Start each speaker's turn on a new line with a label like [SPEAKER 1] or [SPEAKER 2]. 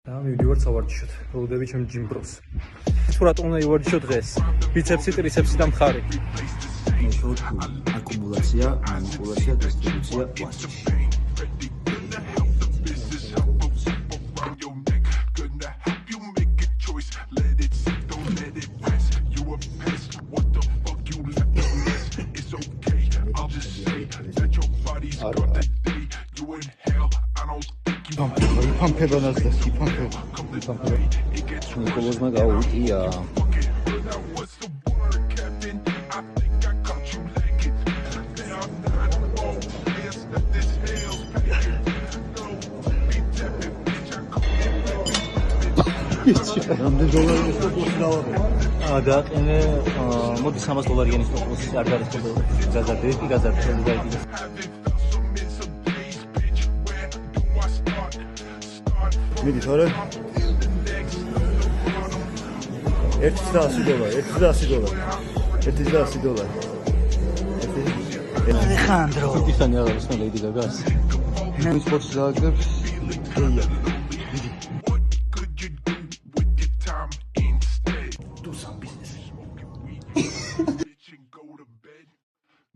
[SPEAKER 1] და მივდივარ სავარჯიშოდ. ველოდები ჩემ ჯიმ ბროს. თუ რატომ უნდა ივარჯიშო დღეს? ბიცეპსი, ტრიცეპსი და მხარი.
[SPEAKER 2] აკუმულაცია, манипуляция, дистрибуция, ვარჯიში.
[SPEAKER 3] იფამფებანას და იფამფება.
[SPEAKER 2] ნიკოლოზმა გაუვია.
[SPEAKER 3] რამდენი დოლარი სტოპლოსი დავაბე?
[SPEAKER 2] დააყენე, მოდი $300 სტოპლოსი არ გარეთქო. გაზარდები, გაზარდები.
[SPEAKER 3] მიდი თორე. $100.
[SPEAKER 2] ალეხანდრო. ისანი აღარ ისმენელი გაგას.
[SPEAKER 3] ის პორტს დააგებს.